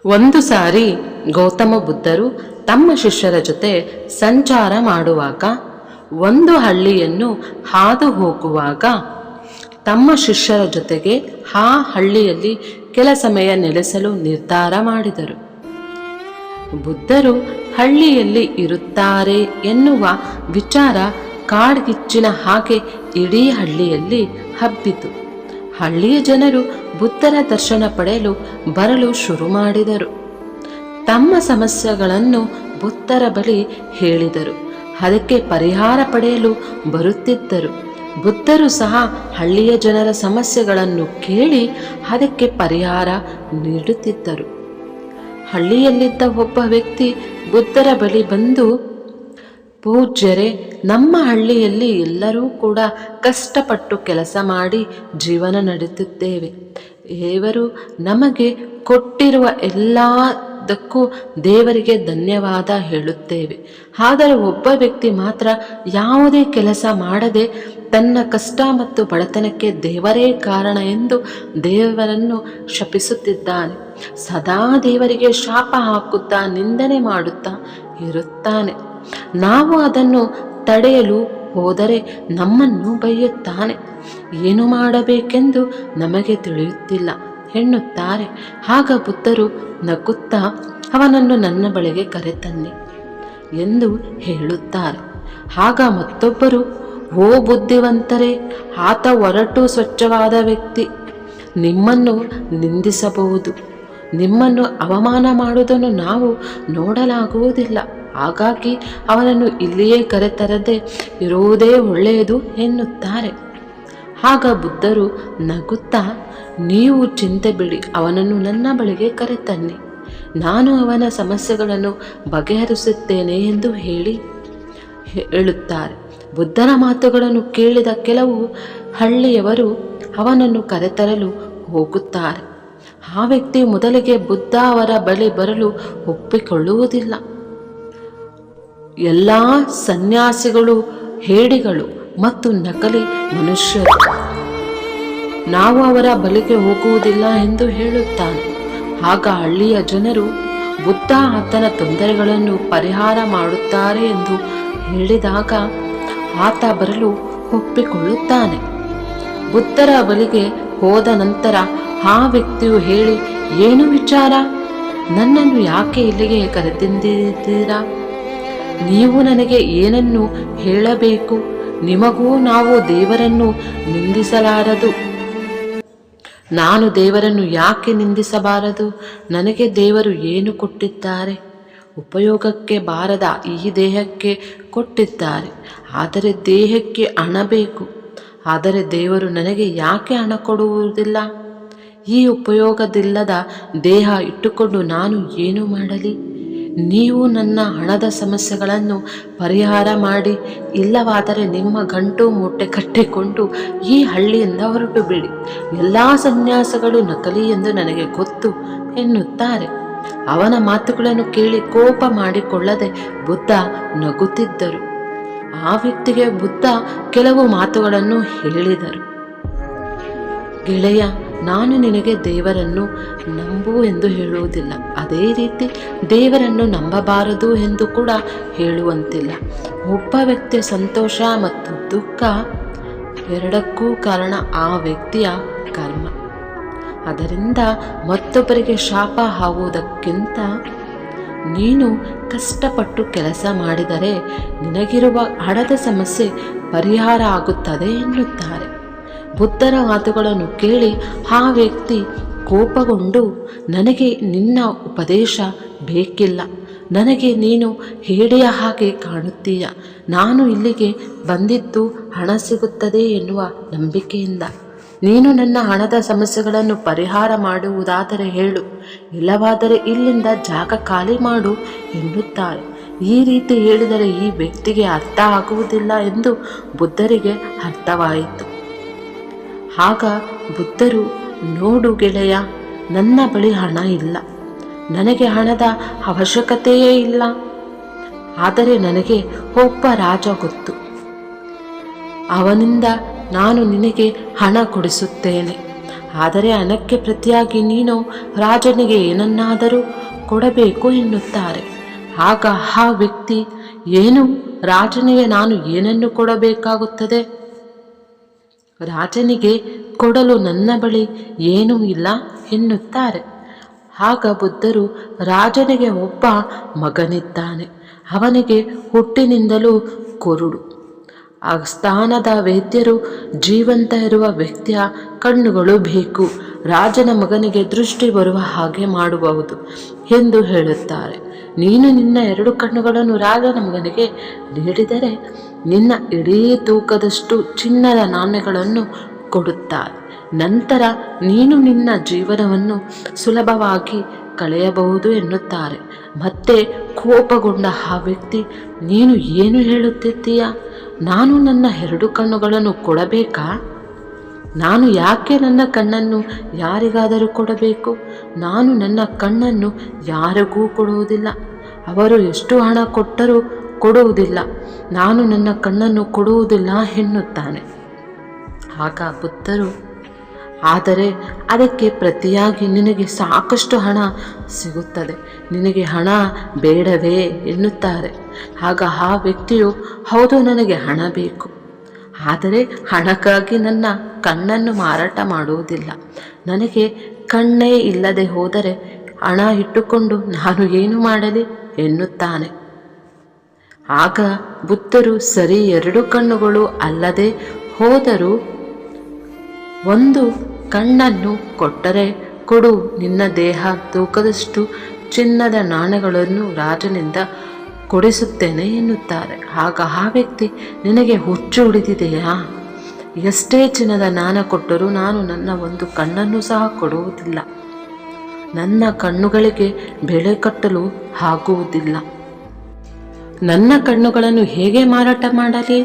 ಒಂದು ಸಾರಿ ಗೌತಮ ಬುದ್ಧರು ತಮ್ಮ ಶಿಷ್ಯರ ಜೊತೆ ಸಂಚಾರ ಮಾಡುವಾಗ ಒಂದು ಹಳ್ಳಿಯನ್ನು ಹಾದು ಹೋಗುವಾಗ ತಮ್ಮ ಶಿಷ್ಯರ ಜೊತೆಗೆ ಆ ಹಳ್ಳಿಯಲ್ಲಿ ಕೆಲ ಸಮಯ ನೆಲೆಸಲು ನಿರ್ಧಾರ ಮಾಡಿದರು. ಬುದ್ಧರು ಹಳ್ಳಿಯಲ್ಲಿ ಇರುತ್ತಾರೆ ಎನ್ನುವ ವಿಚಾರ ಕಾಡ್ಗಿಚ್ಚಿನ ಹಾಗೆ ಇಡೀ ಹಳ್ಳಿಯಲ್ಲಿ ಹಬ್ಬಿತು. ಹಳ್ಳಿಯ ಜನರು ಬುದ್ಧರ ದರ್ಶನ ಪಡೆಯಲು ಬರಲು ಶುರು ಮಾಡಿದರು. ತಮ್ಮ ಸಮಸ್ಯೆಗಳನ್ನು ಬುದ್ಧರ ಬಳಿ ಹೇಳಿದರು. ಅದಕ್ಕೆ ಪರಿಹಾರ ಪಡೆಯಲು ಬರುತ್ತಿದ್ದರು. ಬುದ್ಧರು ಸಹ ಹಳ್ಳಿಯ ಜನರ ಸಮಸ್ಯೆಗಳನ್ನು ಕೇಳಿ ಅದಕ್ಕೆ ಪರಿಹಾರ ನೀಡುತ್ತಿದ್ದರು. ಹಳ್ಳಿಯಲ್ಲಿದ್ದ ಒಬ್ಬ ವ್ಯಕ್ತಿ ಬುದ್ಧರ ಬಳಿ ಬಂದು, ಪೂಜ್ಯರೇ, ನಮ್ಮ ಹಳ್ಳಿಯಲ್ಲಿ ಎಲ್ಲರೂ ಕೂಡ ಕಷ್ಟಪಟ್ಟು ಕೆಲಸ ಮಾಡಿ ಜೀವನ ನಡೆಸುತ್ತೇವೆ. ದೇವರು ನಮಗೆ ಕೊಟ್ಟಿರುವ ಎಲ್ಲದಕ್ಕೂ ದೇವರಿಗೆ ಧನ್ಯವಾದ ಹೇಳುತ್ತೇವೆ. ಆದರೆ ಒಬ್ಬ ವ್ಯಕ್ತಿ ಮಾತ್ರ ಯಾವುದೇ ಕೆಲಸ ಮಾಡದೆ ತನ್ನ ಕಷ್ಟ ಮತ್ತು ಬಡತನಕ್ಕೆ ದೇವರೇ ಕಾರಣ ಎಂದು ದೇವರನ್ನು ಶಪಿಸುತ್ತಿದ್ದಾನೆ. ಸದಾ ದೇವರಿಗೆ ಶಾಪ ಹಾಕುತ್ತಾ ನಿಂದನೆ ಮಾಡುತ್ತಾ ಇರುತ್ತಾನೆ. ನಾವು ಅದನ್ನು ತಡೆಯಲು ಹೋದರೆ ನಮ್ಮನ್ನು ಬೈಯುತ್ತಾನೆ. ಏನು ಮಾಡಬೇಕೆಂದು ನಮಗೆ ತಿಳಿಯುತ್ತಿಲ್ಲ ಎನ್ನುತ್ತಾರೆ. ಆಗ ಬುದ್ಧರು ನಗುತ್ತಾ ಅವನನ್ನು ನನ್ನ ಬಳಿಗೆ ಕರೆತನ್ನಿ ಎಂದು ಹೇಳುತ್ತಾರೆ. ಆಗ ಮತ್ತೊಬ್ಬರು, ಓ ಬುದ್ಧಿವಂತರೇ, ಆತ ಒರಟು ಸ್ವಚ್ಛವಾದ ವ್ಯಕ್ತಿ, ನಿಮ್ಮನ್ನು ನಿಂದಿಸಬಹುದು, ನಿಮ್ಮನ್ನು ಅವಮಾನ ಮಾಡುವುದನ್ನು ನಾವು ನೋಡಲಾಗುವುದಿಲ್ಲ. ಹಾಗಾಗಿ ಅವನನ್ನು ಇಲ್ಲಿಯೇ ಕರೆತರದೆ ಇರುವುದೇ ಒಳ್ಳೆಯದು ಎನ್ನುತ್ತಾರೆ. ಆಗ ಬುದ್ಧರು ನಗುತ್ತಾ, ನೀವು ಚಿಂತೆ ಬಿಡಿ, ಅವನನ್ನು ನನ್ನ ಬಳಿಗೆ ಕರೆತನ್ನಿ, ನಾನು ಅವನ ಸಮಸ್ಯೆಗಳನ್ನು ಬಗೆಹರಿಸುತ್ತೇನೆ ಎಂದು ಹೇಳುತ್ತಾರೆ. ಬುದ್ಧನ ಮಾತುಗಳನ್ನು ಕೇಳಿದ ಕೆಲವು ಹಳ್ಳಿಯವರು ಅವನನ್ನು ಕರೆತರಲು ಹೋಗುತ್ತಾರೆ. ಆ ವ್ಯಕ್ತಿ ಮೊದಲಿಗೆ ಬುದ್ಧ ಅವರ ಬಳಿ ಬರಲು ಒಪ್ಪಿಕೊಳ್ಳುವುದಿಲ್ಲ. ಎಲ್ಲ ಸನ್ಯಾಸಿಗಳು ಹೇಡಿಗಳು ಮತ್ತು ನಕಲಿ ಮನುಷ್ಯರು, ನಾವು ಅವರ ಬಳಿಗೆ ಹೋಗುವುದಿಲ್ಲ ಎಂದು ಹೇಳುತ್ತಾನೆ. ಆಗ ಹಳ್ಳಿಯ ಜನರು ಬುದ್ಧ ಆತನ ತೊಂದರೆಗಳನ್ನು ಪರಿಹಾರ ಮಾಡುತ್ತಾರೆ ಎಂದು ಹೇಳಿದಾಗ ಆತ ಬರಲು ಒಪ್ಪಿಕೊಳ್ಳುತ್ತಾನೆ. ಬುದ್ಧರ ಬಳಿಗೆ ಹೋದ ನಂತರ ಆ ವ್ಯಕ್ತಿಯು ಹೇಳಿ, ಏನು ವಿಚಾರ, ನನ್ನನ್ನು ಯಾಕೆ ಇಲ್ಲಿಗೆ ಕರೆತಂದಿದ್ದೀರಾ? ನೀವು ನನಗೆ ಏನನ್ನು ಹೇಳಬೇಕು? ನಿಮಗೂ ನಾವು ದೇವರನ್ನು ನಿಂದಿಸಲಾರದು. ನಾನು ದೇವರನ್ನು ಯಾಕೆ ನಿಂದಿಸಬಾರದು? ನನಗೆ ದೇವರು ಏನು ಕೊಟ್ಟಿದ್ದಾರೆ? ಉಪಯೋಗಕ್ಕೆ ಬಾರದ ಈ ದೇಹಕ್ಕೆ ಕೊಟ್ಟಿದ್ದಾರೆ. ಆದರೆ ದೇಹಕ್ಕೆ ಹಣ ಬೇಕು. ಆದರೆ ದೇವರು ನನಗೆ ಯಾಕೆ ಹಣ ಕೊಡುವುದಿಲ್ಲ? ಈ ಉಪಯೋಗದಿಲ್ಲದ ದೇಹ ಇಟ್ಟುಕೊಂಡು ನಾನು ಏನು ಮಾಡಲಿ? ನೀವು ನನ್ನ ಹಣದ ಸಮಸ್ಯೆಗಳನ್ನು ಪರಿಹಾರ ಮಾಡಿ, ಇಲ್ಲವಾದರೆ ನಿಮ್ಮ ಗಂಟು ಮೂಟೆ ಕಟ್ಟಿಕೊಂಡು ಈ ಹಳ್ಳಿಯಿಂದ ಹೊರಟು ಬಿಡಿ. ಎಲ್ಲ ಸನ್ಯಾಸಗಳು ನಕಲಿ ಎಂದು ನನಗೆ ಗೊತ್ತು ಎನ್ನುತ್ತಾರೆ. ಅವನ ಮಾತುಗಳನ್ನು ಕೇಳಿ ಕೋಪ ಮಾಡಿಕೊಳ್ಳದೆ ಬುದ್ಧ ನಗುತ್ತಿದ್ದರು. ಆ ವ್ಯಕ್ತಿಗೆ ಬುದ್ಧ ಕೆಲವು ಮಾತುಗಳನ್ನು ಹೇಳಿದರು. ಗೆಳೆಯ, ನಾನು ನಿನಗೆ ದೇವರನ್ನು ನಂಬು ಎಂದು ಹೇಳುವುದಿಲ್ಲ. ಅದೇ ರೀತಿ ದೇವರನ್ನು ನಂಬಬಾರದು ಎಂದು ಕೂಡ ಹೇಳುವಂತಿಲ್ಲ. ಒಬ್ಬ ವ್ಯಕ್ತಿಯ ಸಂತೋಷ ಮತ್ತು ದುಃಖ ಎರಡಕ್ಕೂ ಕಾರಣ ಆ ವ್ಯಕ್ತಿಯ ಕರ್ಮ. ಅದರಿಂದ ಮತ್ತೊಬ್ಬರಿಗೆ ಶಾಪ ಆಗುವುದಕ್ಕಿಂತ ನೀನು ಕಷ್ಟಪಟ್ಟು ಕೆಲಸ ಮಾಡಿದರೆ ನಿನಗಿರುವ ಹಣದ ಸಮಸ್ಯೆ ಪರಿಹಾರ ಆಗುತ್ತದೆ ಎನ್ನುತ್ತಾರೆ. ಬುದ್ಧರ ಮಾತುಗಳನ್ನು ಕೇಳಿ ಆ ವ್ಯಕ್ತಿ ಕೋಪಗೊಂಡು, ನನಗೆ ನಿನ್ನ ಉಪದೇಶ ಬೇಕಿಲ್ಲ, ನನಗೆ ನೀನು ಹೇಡಿಯ ಹಾಗೆ ಕಾಣುತ್ತೀಯ. ನಾನು ಇಲ್ಲಿಗೆ ಬಂದಿದ್ದು ಹಣ ಸಿಗುತ್ತದೆ ಎನ್ನುವ ನಂಬಿಕೆಯಿಂದ. ನೀನು ನನ್ನ ಹಣದ ಸಮಸ್ಯೆಗಳನ್ನು ಪರಿಹಾರ ಮಾಡುವುದಾದರೆ ಹೇಳು, ಇಲ್ಲವಾದರೆ ಇಲ್ಲಿಂದ ಜಾಗ ಖಾಲಿ ಮಾಡು ಎನ್ನುತ್ತಾರೆ. ಈ ರೀತಿ ಹೇಳಿದರೆ ಈ ವ್ಯಕ್ತಿಗೆ ಅರ್ಥ ಆಗುವುದಿಲ್ಲ ಎಂದು ಬುದ್ಧರಿಗೆ ಅರ್ಥವಾಯಿತು. ಆಗ ಬುದ್ಧರು, ನೋಡು ಗೆಳೆಯ, ನನ್ನ ಬಳಿ ಹಣ ಇಲ್ಲ, ನನಗೆ ಹಣದ ಅವಶ್ಯಕತೆಯೇ ಇಲ್ಲ. ಆದರೆ ನನಗೆ ಒಬ್ಬ ರಾಜ ಗೊತ್ತು, ಅವನಿಂದ ನಾನು ನಿನಗೆ ಹಣ ಕೊಡಿಸುತ್ತೇನೆ. ಆದರೆ ಹಣಕ್ಕೆ ಪ್ರತಿಯಾಗಿ ನೀನು ರಾಜನಿಗೆ ಏನನ್ನಾದರೂ ಕೊಡಬೇಕು ಎನ್ನುತ್ತಾರೆ. ಆಗ ಆ ವ್ಯಕ್ತಿ, ಏನು, ರಾಜನಿಗೆ ನಾನು ಏನನ್ನು ಕೊಡಬೇಕಾಗುತ್ತದೆ? ರಾಜನಿಗೆ ಕೊಡಲು ನನ್ನ ಬಳಿ ಏನೂ ಇಲ್ಲ ಎನ್ನುತ್ತಾರೆ. ಆಗ ಬುದ್ಧರು, ರಾಜನಿಗೆ ಒಬ್ಬ ಮಗನಿದ್ದಾನೆ. ಅವನಿಗೆ ಹುಟ್ಟಿನಿಂದಲೂ ಕುರುಡು. ಆ ಸ್ಥಾನದ ವೈದ್ಯರು ಜೀವಂತ ಇರುವ ವ್ಯಕ್ತಿಯ ಕಣ್ಣುಗಳು ಬೇಕು. ರಾಜನ ಮಗನಿಗೆ ದೃಷ್ಟಿ ಬರುವ ಹಾಗೆ ಮಾಡಬಹುದು ಎಂದು ಹೇಳುತ್ತಾರೆ. ನೀನು ನಿನ್ನ 2 ಕಣ್ಣುಗಳನ್ನು ರಾಜನ ಮಗನಿಗೆ ನೀಡಿದರೆ ನಿನ್ನ ಇಡೀ ತೂಕದಷ್ಟು ಚಿನ್ನದ ನಾಣ್ಯಗಳನ್ನು ಕೊಡುತ್ತಾರೆ. ನಂತರ ನೀನು ನಿನ್ನ ಜೀವನವನ್ನು ಸುಲಭವಾಗಿ ಕಳೆಯಬಹುದು ಎನ್ನುತ್ತಾರೆ. ಮತ್ತೆ ಕೋಪಗೊಂಡ ಆ ವ್ಯಕ್ತಿ, ನೀನು ಏನು ಹೇಳುತ್ತಿದ್ದೀಯಾ? ನಾನು ನನ್ನ 2 ಕಣ್ಣುಗಳನ್ನು ಕೊಡಬೇಕಾ? ನಾನು ಯಾಕೆ ನನ್ನ ಕಣ್ಣನ್ನು ಯಾರಿಗಾದರೂ ಕೊಡಬೇಕು? ನಾನು ನನ್ನ ಕಣ್ಣನ್ನು ಯಾರಿಗೂ ಕೊಡುವುದಿಲ್ಲ. ಅವರು ಎಷ್ಟು ಹಣ ಕೊಟ್ಟರೂ ಕೊಡುವುದಿಲ್ಲ. ನಾನು ನನ್ನ ಕಣ್ಣನ್ನು ಕೊಡುವುದಿಲ್ಲ ಎನ್ನುತ್ತಾನೆ. ಆಗ ಬುದ್ಧರು, ಆದರೆ ಅದಕ್ಕೆ ಪ್ರತಿಯಾಗಿ ನಿನಗೆ ಸಾಕಷ್ಟು ಹಣ ಸಿಗುತ್ತದೆ, ನಿನಗೆ ಹಣ ಬೇಡವೇ ಎನ್ನುತ್ತಾರೆ. ಆಗ ಆ ವ್ಯಕ್ತಿಯು, ಹೌದು, ನನಗೆ ಹಣ ಬೇಕು, ಆದರೆ ಹಣಕ್ಕಾಗಿ ನನ್ನ ಕಣ್ಣನ್ನು ಮಾರಾಟ ಮಾಡುವುದಿಲ್ಲ. ನನಗೆ ಕಣ್ಣೇ ಇಲ್ಲದೆ ಹೋದರೆ ಹಣ ಇಟ್ಟುಕೊಂಡು ನಾನು ಏನು ಮಾಡಲಿ ಎನ್ನುತ್ತಾನೆ. ಆಗ ಬುದ್ಧರು, ಸರಿ, 2 ಕಣ್ಣುಗಳು ಅಲ್ಲದೆ ಹೋದರೂ 1 ಕಣ್ಣನ್ನು ಕೊಟ್ಟರೆ ಕೊಡು, ನಿನ್ನ ದೇಹ ತೂಕದಷ್ಟು ಚಿನ್ನದ ನಾಣ್ಯಗಳನ್ನು ರಾಜನಿಂದ ಕೊಡಿಸುತ್ತೇನೆ ಎನ್ನುತ್ತಾರೆ. ಆಗ ಆ ವ್ಯಕ್ತಿ, ನಿನಗೆ ಹುಚ್ಚು ಹಿಡಿದಿದೆಯಾ? ಎಷ್ಟೇ ಚಿನ್ನದ ನಾಣ್ಯ ಕೊಟ್ಟರೂ ನಾನು ನನ್ನ 1 ಕಣ್ಣನ್ನು ಸಹ ಕೊಡುವುದಿಲ್ಲ. ನನ್ನ ಕಣ್ಣುಗಳಿಗೆ ಬೆಲೆ ಕಟ್ಟಲು ಆಗುವುದಿಲ್ಲ. ನನ್ನ ಕಣ್ಣುಗಳನ್ನು ಹೇಗೆ ಮಾರಾಟ ಮಾಡಲಿ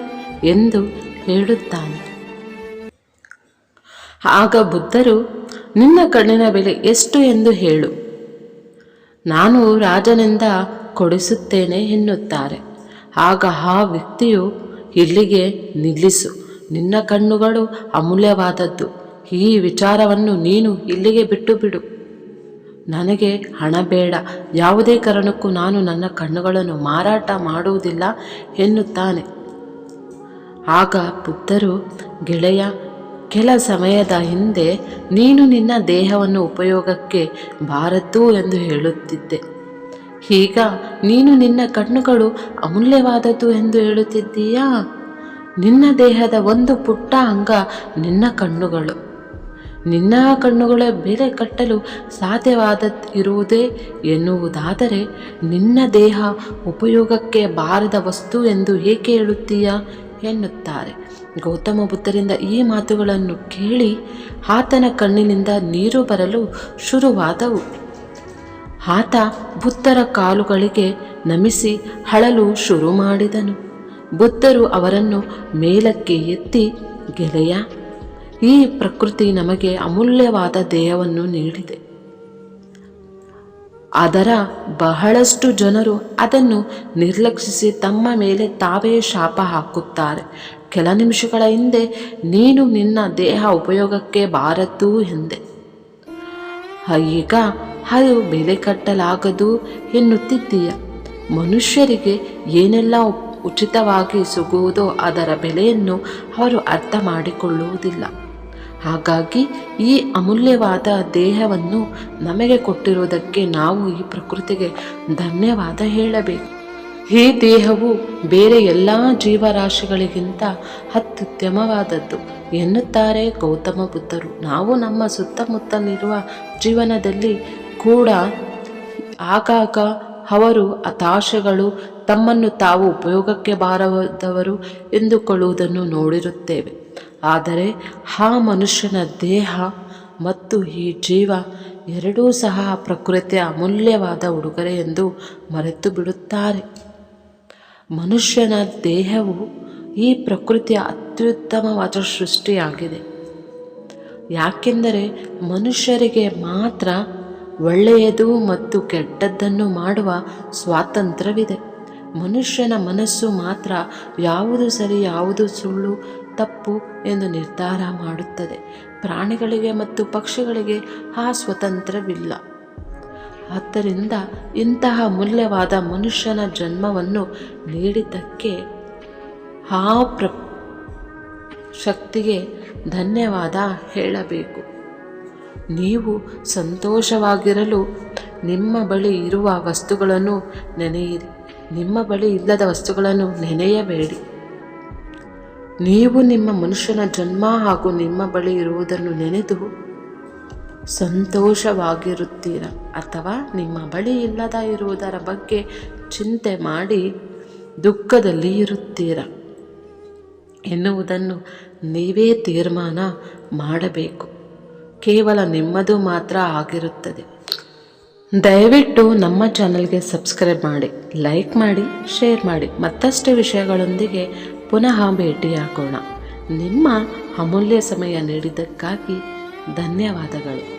ಎಂದು ಹೇಳುತ್ತಾನೆ. ಆಗ ಬುದ್ಧರು, ನಿನ್ನ ಕಣ್ಣಿನ ಬೆಲೆ ಎಷ್ಟು ಎಂದು ಹೇಳು, ನಾನು ರಾಜನಿಂದ ಕೊಡಿಸುತ್ತೇನೆ ಎನ್ನುತ್ತಾರೆ. ಆಗ ಆ ವ್ಯಕ್ತಿಯು, ಇಲ್ಲಿಗೆ ನಿಲ್ಲಿಸು, ನಿನ್ನ ಕಣ್ಣುಗಳು ಅಮೂಲ್ಯವಾದದ್ದು. ಈ ವಿಚಾರವನ್ನು ನೀನು ಇಲ್ಲಿಗೆ ಬಿಟ್ಟು ಬಿಡು. ನನಗೆ ಹಣ ಬೇಡ, ಯಾವುದೇ ಕಾರಣಕ್ಕೂ ನಾನು ನನ್ನ ಕಣ್ಣುಗಳನ್ನು ಮಾರಾಟ ಮಾಡುವುದಿಲ್ಲ ಎನ್ನುತ್ತಾನೆ. ಆಗ ಬುದ್ಧರು, ಗೆಳೆಯ, ಕೆಲ ಸಮಯದ ಹಿಂದೆ ನೀನು ನಿನ್ನ ದೇಹವನ್ನು ಉಪಯೋಗಕ್ಕೆ ಬಾರದ್ದು ಎಂದು ಹೇಳುತ್ತಿದ್ದೆ. ಈಗ ನೀನು ನಿನ್ನ ಕಣ್ಣುಗಳು ಅಮೂಲ್ಯವಾದದ್ದು ಎಂದು ಹೇಳುತ್ತಿದ್ದೀಯಾ? ನಿನ್ನ ದೇಹದ 1 ಪುಟ್ಟ ಅಂಗ ನಿನ್ನ ಕಣ್ಣುಗಳು. ನಿನ್ನ ಕಣ್ಣುಗಳ ಬೆಲೆ ಕಟ್ಟಲು ಸಾಧ್ಯವಾದದ್ದಿರುವುದೇ ಎನ್ನುವುದಾದರೆ ನಿನ್ನ ದೇಹ ಉಪಯೋಗಕ್ಕೆ ಬಾರದ ವಸ್ತು ಎಂದು ಏಕೆ ಹೇಳುತ್ತೀಯಾ ಎನ್ನುತ್ತಾರೆ. ಗೌತಮ ಬುದ್ಧರಿಂದ ಈ ಮಾತುಗಳನ್ನು ಕೇಳಿ ಆತನ ಕಣ್ಣಿನಿಂದ ನೀರು ಬರಲು ಶುರುವಾದವು. ಆತ ಬುದ್ಧರ ಕಾಲುಗಳಿಗೆ ನಮಿಸಿ ಅಳಲು ಶುರು ಮಾಡಿದನು. ಬುದ್ಧರು ಅವರನ್ನು ಮೇಲಕ್ಕೆ ಎತ್ತಿ, ಗೆಳೆಯ, ಈ ಪ್ರಕೃತಿ ನಮಗೆ ಅಮೂಲ್ಯವಾದ ದೇಹವನ್ನು ನೀಡಿದೆ. ಅದರ ಬಹಳಷ್ಟು ಜನರು ಅದನ್ನು ನಿರ್ಲಕ್ಷಿಸಿ ತಮ್ಮ ಮೇಲೆ ತಾವೇ ಶಾಪ ಹಾಕುತ್ತಾರೆ. ಕೆಲ ನಿಮಿಷಗಳ ಹಿಂದೆ ನೀನು ನಿನ್ನ ದೇಹ ಉಪಯೋಗಕ್ಕೆ ಬಾರದ್ದು ಎಂದೆ, ಈಗ ಅದು ಬೆಲೆ ಕಟ್ಟಲಾಗದು ಎನ್ನುತ್ತಿದ್ದೀಯ. ಮನುಷ್ಯರಿಗೆ ಏನೆಲ್ಲ ಉಚಿತವಾಗಿ ಸಿಗುವುದೋ ಅದರ ಬೆಲೆಯನ್ನು ಅವರು ಅರ್ಥ ಮಾಡಿಕೊಳ್ಳುವುದಿಲ್ಲ. ಹಾಗಾಗಿ ಈ ಅಮೂಲ್ಯವಾದ ದೇಹವನ್ನು ನಮಗೆ ಕೊಟ್ಟಿರುವುದಕ್ಕೆ ನಾವು ಈ ಪ್ರಕೃತಿಗೆ ಧನ್ಯವಾದ ಹೇಳಬೇಕು. ಈ ದೇಹವು ಬೇರೆ ಎಲ್ಲ ಜೀವರಾಶಿಗಳಿಗಿಂತ ಅತ್ಯುತ್ತಮವಾದದ್ದು ಎನ್ನುತ್ತಾರೆ ಗೌತಮ ಬುದ್ಧರು. ನಾವು ನಮ್ಮ ಸುತ್ತಮುತ್ತಲಿರುವ ಜೀವನದಲ್ಲಿ ಕೂಡ ಆಗಾಗ ಅವರು ಹತಾಶೆಗಳು, ತಮ್ಮನ್ನು ತಾವು ಉಪಯೋಗಕ್ಕೆ ಬಾರದವರು ಎಂದುಕೊಳ್ಳುವುದನ್ನು ನೋಡಿರುತ್ತೇವೆ. ಆದರೆ ಆ ಮನುಷ್ಯನ ದೇಹ ಮತ್ತು ಈ ಜೀವ ಎರಡೂ ಸಹ ಪ್ರಕೃತಿಯ ಅಮೂಲ್ಯವಾದ ಉಡುಗೊರೆ ಎಂದು ಮರೆತು ಬಿಡುತ್ತಾರೆ. ಮನುಷ್ಯನ ದೇಹವು ಈ ಪ್ರಕೃತಿಯ ಅತ್ಯುತ್ತಮವಾದ ಸೃಷ್ಟಿಯಾಗಿದೆ. ಯಾಕೆಂದರೆ ಮನುಷ್ಯರಿಗೆ ಮಾತ್ರ ಒಳ್ಳೆಯದು ಮತ್ತು ಕೆಟ್ಟದ್ದನ್ನು ಮಾಡುವ ಸ್ವಾತಂತ್ರ್ಯವಿದೆ. ಮನುಷ್ಯನ ಮನಸ್ಸು ಮಾತ್ರ ಯಾವುದು ಸರಿ ಯಾವುದು ಸುಳ್ಳು ತಪ್ಪು ಎಂದು ನಿರ್ಧಾರ ಮಾಡುತ್ತದೆ. ಪ್ರಾಣಿಗಳಿಗೆ ಮತ್ತು ಪಕ್ಷಿಗಳಿಗೆ ಆ ಸ್ವಾತಂತ್ರ್ಯವಿಲ್ಲ. ಆದ್ದರಿಂದ ಇಂತಹ ಮೂಲ್ಯವಾದ ಮನುಷ್ಯನ ಜನ್ಮವನ್ನು ನೀಡಿದ್ದಕ್ಕೆ ಆ ಶಕ್ತಿಗೆ ಧನ್ಯವಾದ ಹೇಳಬೇಕು. ನೀವು ಸಂತೋಷವಾಗಿರಲು ನಿಮ್ಮ ಬಳಿ ಇರುವ ವಸ್ತುಗಳನ್ನು ನೆನೆಯಿರಿ, ನಿಮ್ಮ ಬಳಿ ಇಲ್ಲದ ವಸ್ತುಗಳನ್ನು ನೆನೆಯಬೇಡಿ. ನೀವು ನಿಮ್ಮ ಮನುಷ್ಯನ ಜನ್ಮ ಹಾಗೂ ನಿಮ್ಮ ಬಳಿ ಇರುವುದನ್ನು ನೆನೆದು ಸಂತೋಷವಾಗಿರುತ್ತೀರಾ, ಅಥವಾ ನಿಮ್ಮ ಬಳಿ ಇಲ್ಲದ ಇರುವುದರ ಬಗ್ಗೆ ಚಿಂತೆ ಮಾಡಿ ದುಃಖದಲ್ಲಿ ಇರುತ್ತೀರಾ ಎನ್ನುವುದನ್ನು ನೀವೇ ತೀರ್ಮಾನ ಮಾಡಬೇಕು. ಕೇವಲ ನಿಮ್ಮದು ಮಾತ್ರ ಆಗಿರುತ್ತದೆ. ದಯವಿಟ್ಟು ನಮ್ಮ ಚಾನಲ್ಗೆ ಸಬ್ಸ್ಕ್ರೈಬ್ ಮಾಡಿ, ಲೈಕ್ ಮಾಡಿ, ಶೇರ್ ಮಾಡಿ. ಮತ್ತಷ್ಟು ವಿಷಯಗಳೊಂದಿಗೆ ಪುನಃ ಭೇಟಿಯಾಗೋಣ. ನಿಮ್ಮ ಅಮೂಲ್ಯ ಸಮಯ ನೀಡಿದ್ದಕ್ಕಾಗಿ ಧನ್ಯವಾದಗಳು.